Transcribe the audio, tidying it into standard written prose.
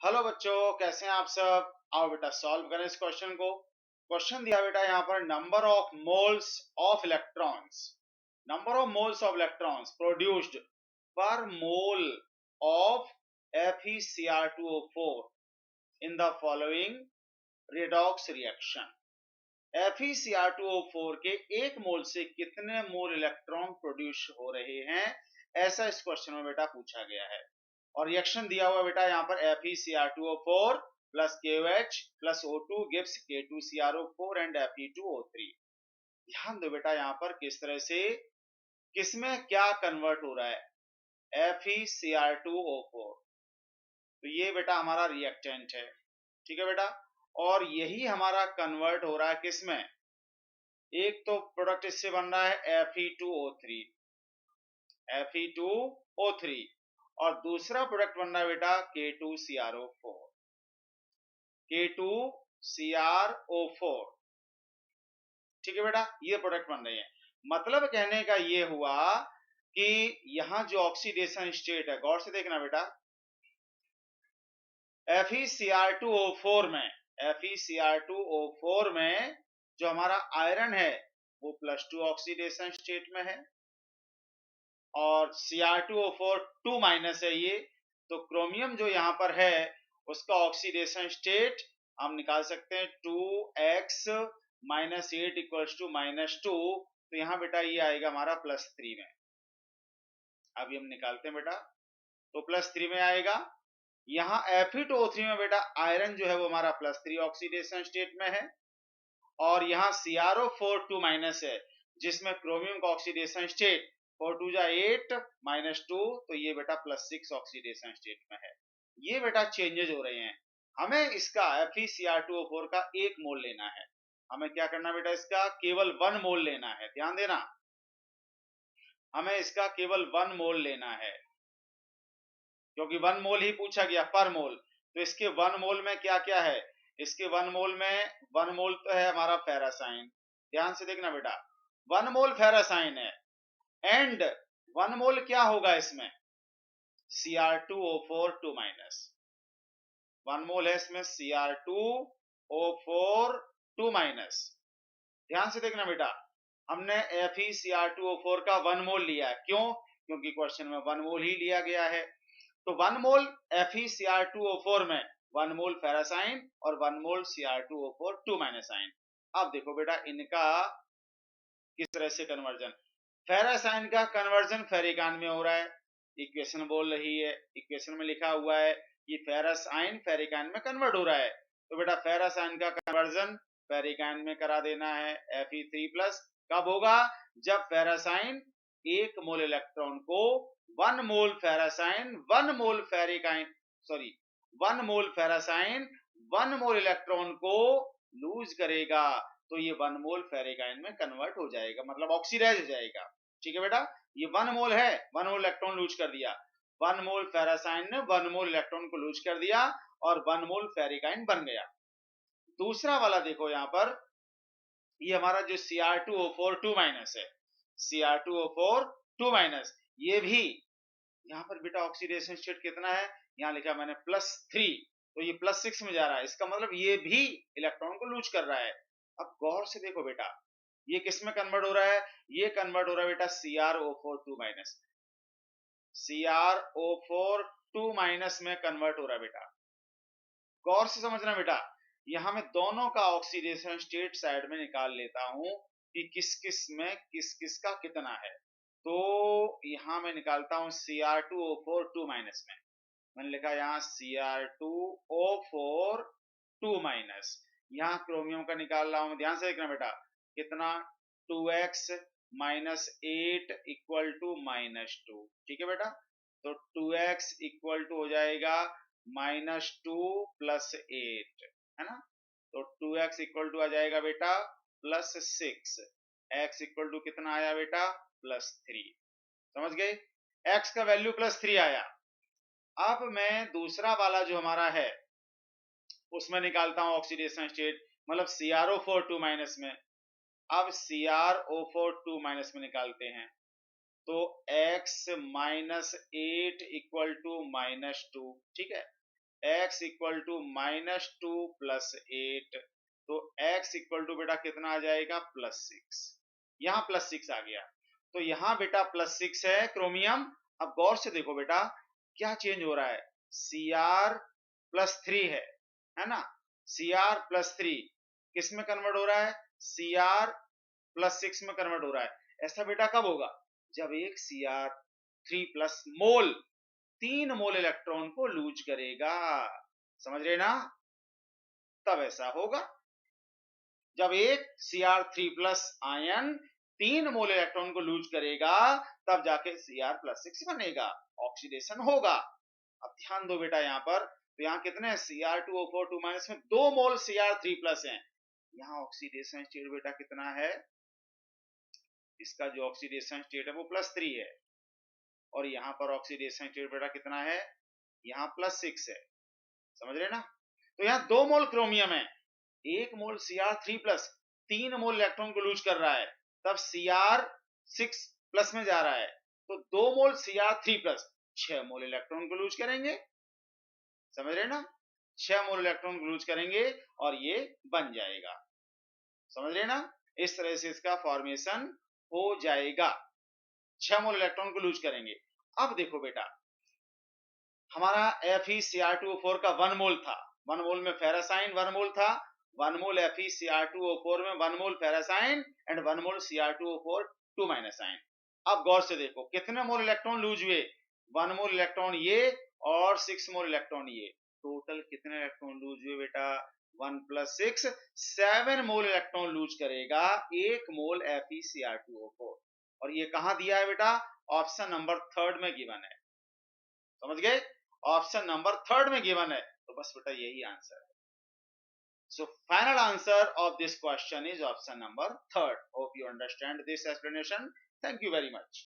Hello बच्चों, कैसे हैं आप सब। आओ बेटा सॉल्व करें इस क्वेश्चन को। क्वेश्चन दिया बेटा यहाँ पर number of moles of electrons, number of moles of electrons produced per mole of FeCr2O4 in the following redox reaction. FeCr2O4 के एक मोल से कितने मोल इलेक्ट्रॉन प्रोड्यूस हो रहे हैं, ऐसा इस क्वेश्चन में बेटा पूछा गया है। और रिएक्शन दिया हुआ बेटा यहाँ पर FeCr2O4 plus KOH plus O2 gives K2CrO4 and Fe2O3। ध्यान दो बेटा यहाँ पर किस तरह से किसमें क्या कन्वर्ट हो रहा है, FeCr2O4। तो ये बेटा हमारा रिएक्टेंट है, ठीक है बेटा। और यही हमारा कन्वर्ट हो रहा है किसमें, एक तो प्रोडक्ट इससे बन रहा है Fe2O3 और दूसरा प्रोडक्ट बन रहा है बेटा K2CrO4 ठीक है बेटा। ये प्रोडक्ट बन रहे हैं। मतलब कहने का ये हुआ कि यहां जो ऑक्सीडेशन स्टेट है, गौर से देखना बेटा, FeCr2O4 में जो हमारा आयरन है वो +2 ऑक्सीडेशन स्टेट में है और Cr2O4 2- है ये। तो क्रोमियम जो यहाँ पर है उसका ऑक्सीडेशन स्टेट हम निकाल सकते हैं 2x - 8 = -2। तो यहाँ बेटा ये आएगा हमारा +3 में। अभी हम निकालते हैं बेटा, तो +3 में आएगा। यहाँ Fe2O3 में बेटा आयरन जो है वो हमारा +3 ऑक्सीडेशन स्टेट में है और यहाँ CrO4 2- है जिसमें क्रोमियम का ऑक्सीडेशन स्टेट 4 2 8 -2। तो ये बेटा +6 ऑक्सीडेशन स्टेट में है। ये बेटा चेंजेस हो रहे हैं। हमें इसका FeCr2O4 का 1 मोल लेना है। हमें क्या करना बेटा, इसका केवल 1 मोल लेना है। ध्यान देना, हमें इसका केवल 1 मोल लेना है क्योंकि 1 मोल ही पूछा गया पर मोल। तो इसके 1 मोल में क्या क्या है, इसके 1 मोल में 1 मोल तो है हमारा फेरासाइन। ध्यान से देखना बेटा, 1 मोल फेरासाइन है एंड 1 मोल क्या होगा इसमें, Cr2O4 2-। 1 मोल है इसमें Cr2O4 2-। ध्यान से देखना बेटा, हमने FeCr2O4 का 1 मोल लिया है। क्यों? क्योंकि क्वेश्चन में 1 मोल ही लिया गया है। तो 1 मोल FeCr2O4 में 1 मोल फेरासाइन और 1 मोल Cr2O4 2- आयन। अब देखो बेटा इनका किस तरह से कन्वर्जन, फेरासाइन का कन्वर्जन फेरिक आयन में हो रहा है। इक्वेशन बोल रही है, इक्वेशन में लिखा हुआ है कि फेरस आयन फेरिक आयन में कन्वर्ट हो रहा है। तो बेटा फेरस आयन का कन्वर्जन फेरिक आयन में करा देना है। Fe3+ कब होगा, जब फेरासाइन 1 मोल इलेक्ट्रॉन को 1 मोल फेरासाइन 1 मोल फेरिक आयन 1 मोल फेरासाइन 1 मोल इलेक्ट्रॉन को लूज करेगा तो ये 1 मोल फेरिक आयन में कन्वर्ट हो जाएगा, मतलब ऑक्सीडाइज हो जाएगा। ठीक है बेटा, ये 1 मोल है, 1 मोल इलेक्ट्रॉन लूज कर दिया। 1 मोल फेरासाइन ने 1 मोल इलेक्ट्रॉन को लूज कर दिया और 1 मोल फेरिक आयन बन गया। दूसरा वाला देखो यहाँ पर, ये हमारा जो Cr2O4 2- है, Cr2O4 2- ये भी यहाँ पर बेटा ऑक्सीडेशन स्टेट कितना है, यहाँ लिखा मैंने +3। तो ये +6 में जा रहा है, इसका मतलब ये भी इलेक्ट्रॉन को लूज कर रहा है। अब गौर से देखो बेटा, ये किस में कन्वर्ट हो रहा है, ये कन्वर्ट हो रहा है बेटा CrO4 2- CrO4 2- में कन्वर्ट हो रहा है बेटा। गौर से समझना बेटा, यहां मैं दोनों का ऑक्सीडेशन स्टेट साइड में निकाल लेता हूं कि किस किस में किस किस का कितना है। तो यहां मैं निकालता हूं Cr2O4 2- में, मैंने लिखा यहाँ Cr2O4 2-। यहाँ क्रोमियम का निकाल रहा हूं, ध्यान से देखना बेटा, कितना 2x - 8 = -2। ठीक है बेटा, तो 2x = हो जाएगा -2 + 8, है ना। तो 2x = आ जाएगा बेटा +6, x = कितना आया बेटा +3। समझ गए, x का वैल्यू +3 आया। अब मैं दूसरा वाला जो हमारा है उसमें निकालता हूं ऑक्सीडेशन स्टेट, मतलब CrO4 2- में। अब CrO4 2- में निकालते हैं तो x - 8 = -2। ठीक है, x इक्वल टू -2 प्लस 8, तो x इक्वल टू बेटा कितना आ जाएगा +6। यहां +6 आ गया, तो यहां बेटा +6 है क्रोमियम। अब गौर से देखो बेटा क्या चेंज हो रहा है, Cr+3 है ना, Cr+3 किस में कन्वर्ट हो रहा है, Cr+6 में कन्वर्ट हो रहा है। ऐसा बेटा कब होगा, जब एक Cr3+ मोल 3 मोल इलेक्ट्रॉन को लूज करेगा, समझ रहे ना, तब ऐसा होगा। जब एक Cr3+ आयन 3 मोल इलेक्ट्रॉन को लूज करेगा, तब जाके Cr+6 बनेगा, ऑक्सीडेशन होगा। अब ध्यान दो बेटा यहाँ पर, तो यहाँ कितने हैं Cr2O4 2- में 2 मोल Cr3+ हैं। यहाँ ऑक्सीडेशन स्टेट बेटा कितना है, इसका जो ऑक्सीडेशन स्टेट है वो +3 है, और यहाँ पर ऑक्सीडेशन स्टेट बेटा कितना है, यहाँ +6 है, समझ रहे ना। तो यहाँ 2 मोल क्रोमियम है, 1 मोल Cr3+ 3 मोल इलेक्ट्रॉन को लूज कर रहा है, तब Cr6+ में जा रहा है, तो 2 मोल Cr3+ 6 मोल इलेक्ट्रॉन को लूज करेंगे, समझ रहे ना, 6 मोल इलेक्ट्रॉन को लूज करेंगे और ये बन जाएगा, समझ रहे ना। इस तरह से इसका फॉर्मेशन हो जाएगा, 6 मोल इलेक्ट्रॉन को लूज करेंगे। अब देखो बेटा हमारा FeCr2O4 का 1 मोल था, 1 मोल में फेरासाइन 1 मोल था, 1 मोल FeCr2O4 में 1 मोल फेरासाइन एंड 1 मोल Cr2O4 2- आयन। अब गौर से देखो कितने मोल इलेक्ट्रॉन लूज हुए, 1 मोल इलेक्ट्रॉन ये और 6 मोल इलेक्ट्रॉन ये, टोटल कितने इलेक्ट्रॉन लूज हुए बेटा 1 + 6 7 मोल इलेक्ट्रॉन लूज करेगा 1 मोल FeCr2O4, और ये कहां दिया है बेटा, ऑप्शन नंबर 3 में गिवन है, समझ गए, ऑप्शन नंबर 3 में गिवन है, तो बस बेटा यही आंसर है। So final answer of this question is option number 3. Hope you understand this explanation. Thank you very much.